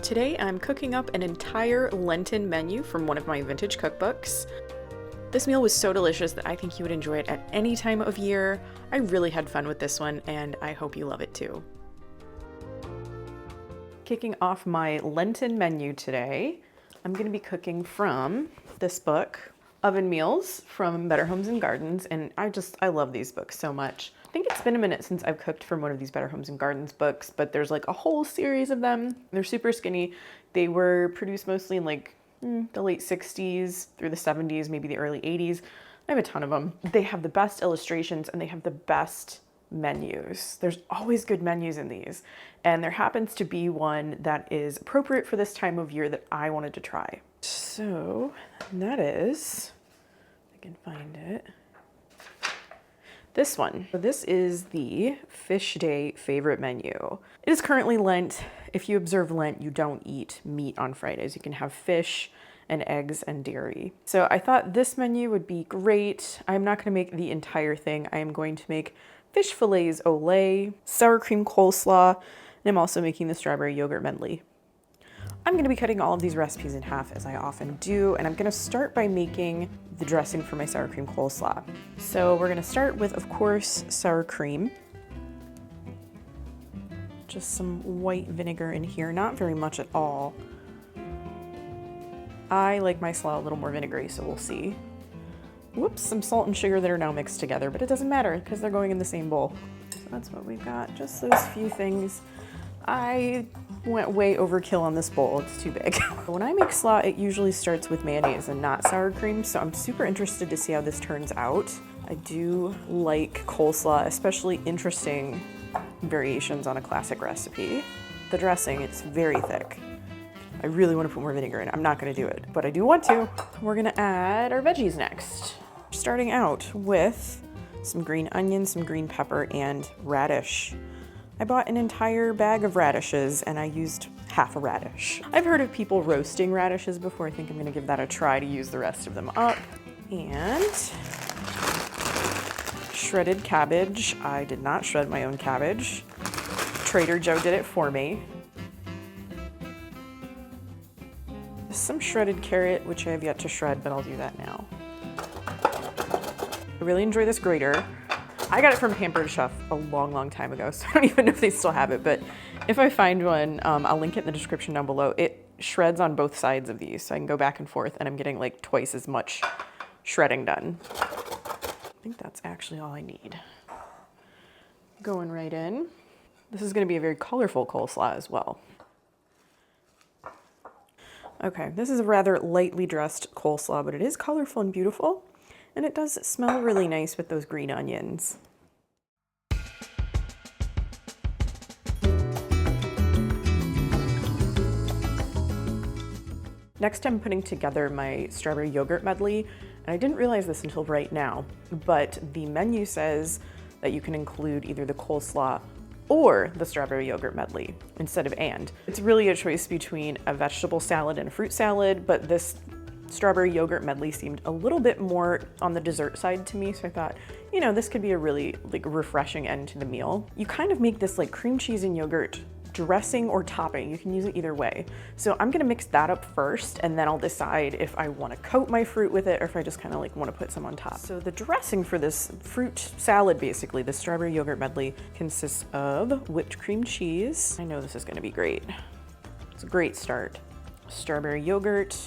Today I'm cooking up an entire Lenten menu from one of my vintage cookbooks. This meal was so delicious that I think you would enjoy it at any time of year. I really had fun with this one, and I hope you love it too. Kicking off my Lenten menu today, I'm going to be cooking from this book, Oven Meals from Better Homes and Gardens, and I love these books so much. I think it's been a minute since I've cooked from one of these Better Homes and Gardens books, but there's like a whole series of them. They're super skinny. They were produced mostly in like the late 60s through the 70s, maybe the early 80s. I have a ton of them. They have the best illustrations and they have the best menus. There's always good menus in these. And there happens to be one that is appropriate for this time of year that I wanted to try. So that is, I can find it. This one. So this is the Fish Day favorite menu. It is currently Lent. If you observe Lent, you don't eat meat on Fridays. You can have fish and eggs and dairy. So I thought this menu would be great. I'm not going to make the entire thing. I am going to make fish fillets olé, sour cream coleslaw, and I'm also making the strawberry yogurt medley. I'm going to be cutting all of these recipes in half as I often do, and I'm going to start by making the dressing for my sour cream coleslaw. So we're going to start with, of course, sour cream. Just some white vinegar in here, not very much at all. I like my slaw a little more vinegary, so we'll see. Whoops, some salt and sugar that are now mixed together, but it doesn't matter because they're going in the same bowl. So that's what we've got, just those few things. I went way overkill on this bowl, it's too big. When I make slaw, it usually starts with mayonnaise and not sour cream, so I'm super interested to see how this turns out. I do like coleslaw, especially interesting variations on a classic recipe. The dressing, it's very thick. I really want to put more vinegar in it. I'm not going to do it, but I do want to. We're going to add our veggies next. Starting out with some green onion, some green pepper, and radish. I bought an entire bag of radishes and I used half a radish. I've heard of people roasting radishes before. I think I'm going to give that a try to use the rest of them up. And shredded cabbage. I did not shred my own cabbage. Trader Joe did it for me. Some shredded carrot, which I have yet to shred, but I'll do that now. I really enjoy this grater. I got it from Pampered Chef a long time ago, so I don't even know if they still have it, but if I find one, I'll link it in the description down below. It shreds on both sides of these, so I can go back and forth, and I'm getting like twice as much shredding done. I think that's actually all I need. Going right in. This is going to be a very colorful coleslaw as well. Okay, this is a rather lightly dressed coleslaw, but it is colorful and beautiful. And it does smell really nice with those green onions. Next, I'm putting together my strawberry yogurt medley. And I didn't realize this until right now, but the menu says that you can include either the coleslaw or the strawberry yogurt medley instead of and. It's really a choice between a vegetable salad and a fruit salad, but this strawberry yogurt medley seemed a little bit more on the dessert side to me, so I thought, you know, this could be a really like refreshing end to the meal. You kind of make this like cream cheese and yogurt dressing or topping. You can use it either way. So I'm gonna mix that up first, and then I'll decide if I want to coat my fruit with it or if I just kind of like want to put some on top. So the dressing for this fruit salad, basically, the strawberry yogurt medley, consists of whipped cream cheese. I know this is gonna be great. It's a great start. Strawberry yogurt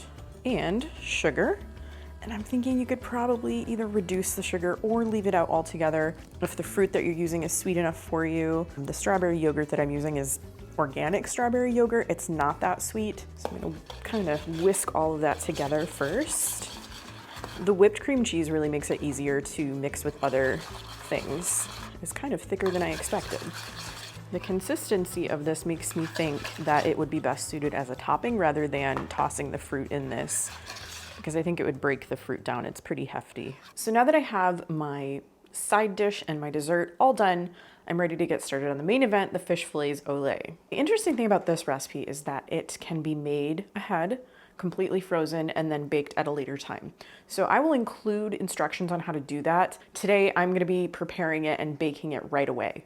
and sugar. And I'm thinking you could probably either reduce the sugar or leave it out altogether if the fruit that you're using is sweet enough for you. The strawberry yogurt that I'm using is organic strawberry yogurt. It's not that sweet. So I'm gonna kind of whisk all of that together first. The whipped cream cheese really makes it easier to mix with other things. It's kind of thicker than I expected. The consistency of this makes me think that it would be best suited as a topping rather than tossing the fruit in this, because I think it would break the fruit down. It's pretty hefty. So now that I have my side dish and my dessert all done, I'm ready to get started on the main event, the fish fillets olé. The interesting thing about this recipe is that it can be made ahead, completely frozen, and then baked at a later time. So I will include instructions on how to do that. Today, I'm gonna be preparing it and baking it right away.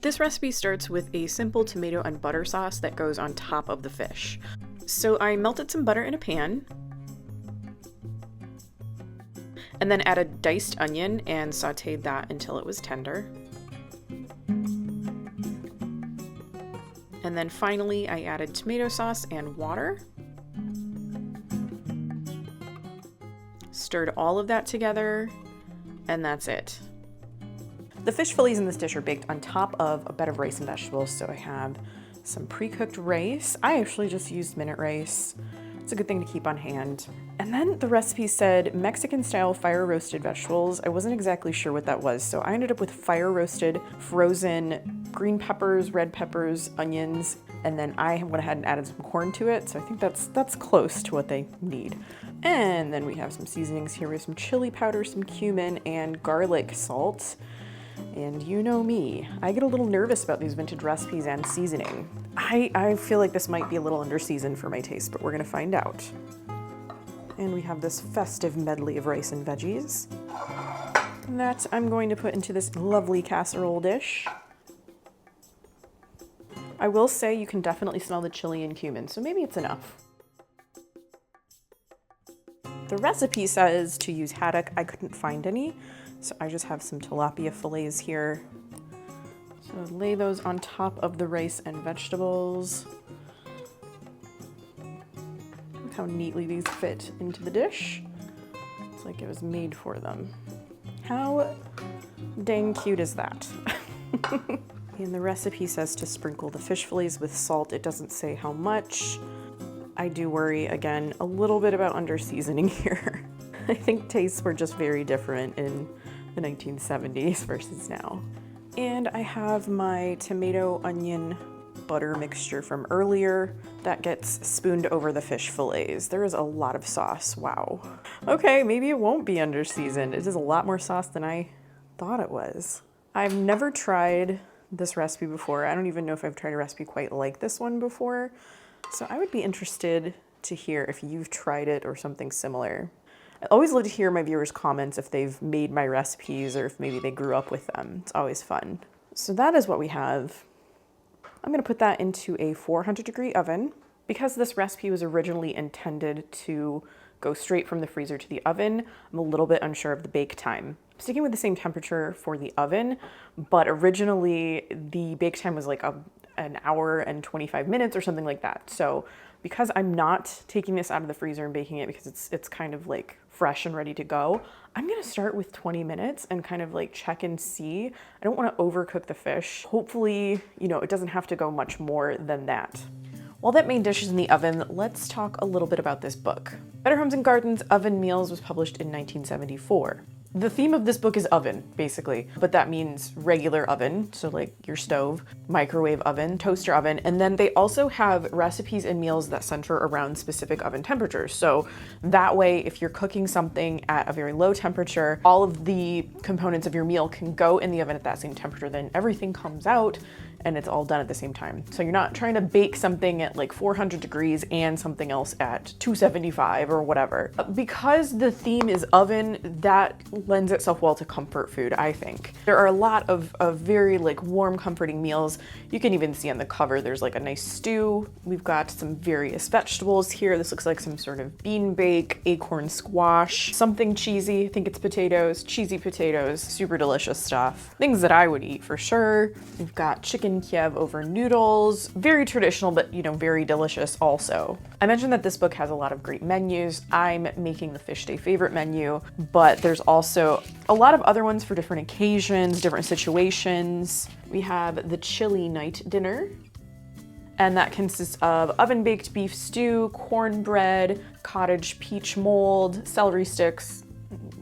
This recipe starts with a simple tomato and butter sauce that goes on top of the fish. So I melted some butter in a pan, and then added diced onion and sauteed that until it was tender. And then finally I added tomato sauce and water. Stirred all of that together, and that's it. The fish fillets in this dish are baked on top of a bed of rice and vegetables, so I have some pre-cooked rice. I actually just used minute rice. It's a good thing to keep on hand. And then the recipe said Mexican-style fire-roasted vegetables. I wasn't exactly sure what that was, so I ended up with fire-roasted, frozen green peppers, red peppers, onions, and then I went ahead and added some corn to it, so I think that's close to what they need. And then we have some seasonings here. We have some chili powder, some cumin, and garlic salt. And you know me, I get a little nervous about these vintage recipes and seasoning. I feel like this might be a little under-seasoned for my taste, but we're gonna find out. And we have this festive medley of rice and veggies that I'm going to put into this lovely casserole dish. I will say you can definitely smell the chili and cumin, so maybe it's enough. The recipe says to use haddock. I couldn't find any, so I just have some tilapia fillets here. So lay those on top of the rice and vegetables. Look how neatly these fit into the dish. It's like it was made for them. How dang cute is that? And the recipe says to sprinkle the fish fillets with salt. It doesn't say how much. I do worry, again, a little bit about under-seasoning here. I think tastes were just very different in the 1970s versus now. And I have my tomato onion butter mixture from earlier that gets spooned over the fish fillets. There is a lot of sauce, wow. Okay, maybe it won't be under-seasoned. It is a lot more sauce than I thought it was. I've never tried this recipe before. I don't even know if I've tried a recipe quite like this one before. So I would be interested to hear if you've tried it or something similar. I always love to hear my viewers' comments if they've made my recipes or if maybe they grew up with them. It's always fun. So that is what we have. I'm gonna put that into a 400-degree oven. Because this recipe was originally intended to go straight from the freezer to the oven, I'm a little bit unsure of the bake time. I'm sticking with the same temperature for the oven, but originally the bake time was like an hour and 25 minutes or something like that. So because I'm not taking this out of the freezer and baking it because it's kind of like fresh and ready to go, I'm gonna start with 20 minutes and kind of like check and see. I don't wanna overcook the fish. Hopefully, you know, it doesn't have to go much more than that. While that main dish is in the oven, let's talk a little bit about this book. Better Homes and Gardens Oven Meals was published in 1974. The theme of this book is oven, basically, but that means regular oven, so like your stove, microwave oven, toaster oven, and then they also have recipes and meals that center around specific oven temperatures. So that way, if you're cooking something at a very low temperature, all of the components of your meal can go in the oven at that same temperature, then everything comes out and it's all done at the same time. So you're not trying to bake something at like 400 degrees and something else at 275 or whatever. Because the theme is oven, that lends itself well to comfort food, I think. There are a lot of very like warm, comforting meals. You can even see on the cover, there's like a nice stew. We've got some various vegetables here. This looks like some sort of bean bake, acorn squash, something cheesy. I think it's potatoes, cheesy potatoes, super delicious stuff. Things that I would eat for sure. We've got chicken Kiev over noodles. Very traditional, but you know, very delicious also. I mentioned that this book has a lot of great menus. I'm making the fish day favorite menu, but there's also a lot of other ones for different occasions, different situations. We have the chili night dinner, and that consists of oven-baked beef stew, cornbread, cottage peach mold, celery sticks.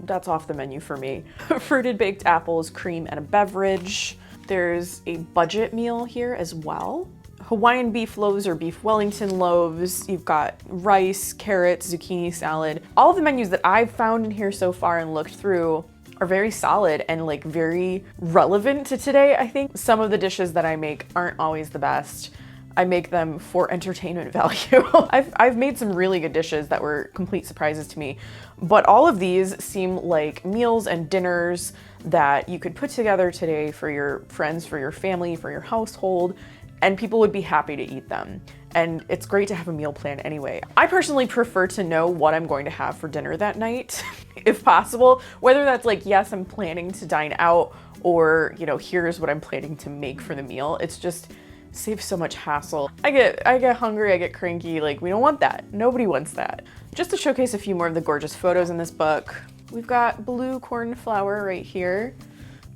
That's off the menu for me. Fruited baked apples, cream, and a beverage. There's a budget meal here as well. Hawaiian beef loaves or beef Wellington loaves. You've got rice, carrots, zucchini salad. All of the menus that I've found in here so far and looked through are very solid and like very relevant to today, I think. Some of the dishes that I make aren't always the best. I make them for entertainment value. I've made some really good dishes that were complete surprises to me, but all of these seem like meals and dinners that you could put together today for your friends, for your family, for your household, and people would be happy to eat them. And it's great to have a meal plan anyway. I personally prefer to know what I'm going to have for dinner that night, if possible, whether that's like, yes, I'm planning to dine out, or, you know, here's what I'm planning to make for the meal. It's just saves so much hassle. I get hungry, I get cranky, like we don't want that. Nobody wants that. Just to showcase a few more of the gorgeous photos in this book, we've got blue corn flour right here,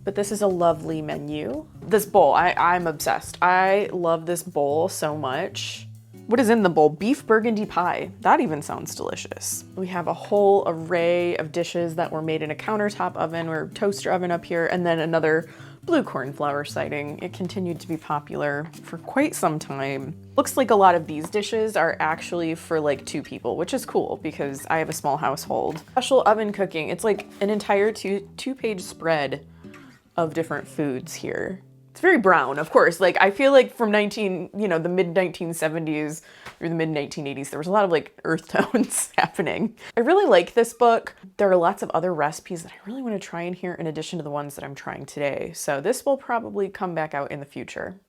but this is a lovely menu. This bowl, I'm obsessed. I love this bowl so much. What is in the bowl? Beef burgundy pie. That even sounds delicious. We have a whole array of dishes that were made in a countertop oven or toaster oven up here, and then another blue corn flour sighting. It continued to be popular for quite some time. Looks like a lot of these dishes are actually for like 2 people, which is cool because I have a small household. Special oven cooking. It's like an entire two-page spread of different foods here. It's very brown, of course. Like I feel like from the mid 1970s through the mid 1980s, there was a lot of like earth tones happening. I really like this book. There are lots of other recipes that I really want to try in here in addition to the ones that I'm trying today. So this will probably come back out in the future.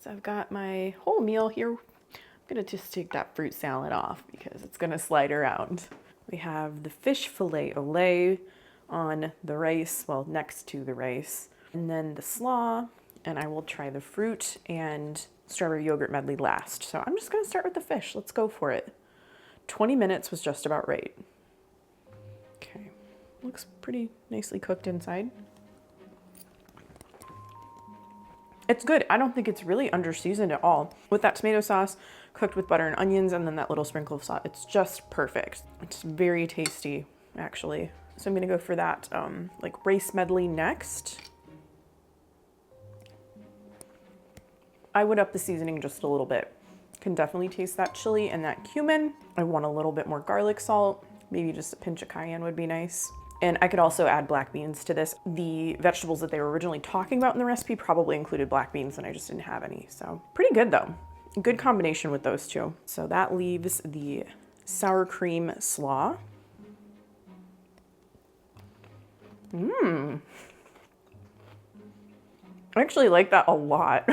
So I've got my whole meal here. I'm gonna just take that fruit salad off because it's gonna slide around. We have the fish fillet olé on the rice, well, next to the rice, and then the slaw, and I will try the fruit and strawberry yogurt medley last. So I'm just gonna start with the fish. Let's go for it. 20 minutes was just about right. Okay, looks pretty nicely cooked inside. It's good. I don't think it's really under-seasoned at all. With that tomato sauce, cooked with butter and onions, and then that little sprinkle of salt, it's just perfect. It's very tasty, actually. So I'm gonna go for that like rice medley next. I would up the seasoning just a little bit. Can definitely taste that chili and that cumin. I want a little bit more garlic salt. Maybe just a pinch of cayenne would be nice. And I could also add black beans to this. The vegetables that they were originally talking about in the recipe probably included black beans and I just didn't have any. So pretty good though. Good combination with those two. So that leaves the sour cream slaw. I actually like that a lot.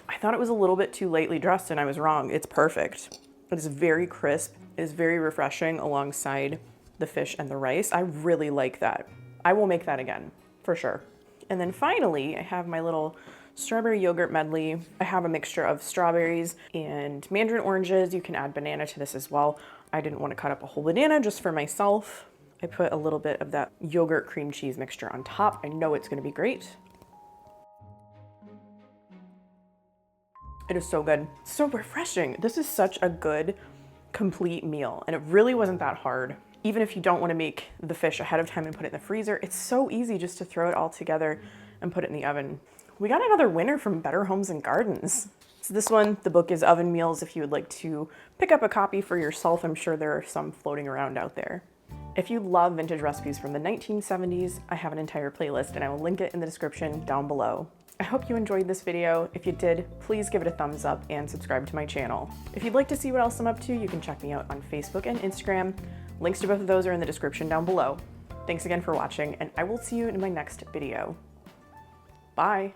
I thought it was a little bit too lightly dressed and I was wrong. It's perfect. It is very crisp. It is very refreshing alongside the fish and the rice. I really like that. I will make that again, for sure. And then finally, I have my little strawberry yogurt medley. I have a mixture of strawberries and mandarin oranges. You can add banana to this as well. I didn't want to cut up a whole banana just for myself. I put a little bit of that yogurt cream cheese mixture on top. I know it's gonna be great. It is so good, so refreshing. This is such a good, complete meal, and it really wasn't that hard. Even if you don't want to make the fish ahead of time and put it in the freezer, it's so easy just to throw it all together and put it in the oven. We got another winner from Better Homes and Gardens. So this one, the book is Oven Meals. If you would like to pick up a copy for yourself, I'm sure there are some floating around out there. If you love vintage recipes from the 1970s, I have an entire playlist and I will link it in the description down below. I hope you enjoyed this video. If you did, please give it a thumbs up and subscribe to my channel. If you'd like to see what else I'm up to, you can check me out on Facebook and Instagram. Links to both of those are in the description down below. Thanks again for watching, and I will see you in my next video. Bye.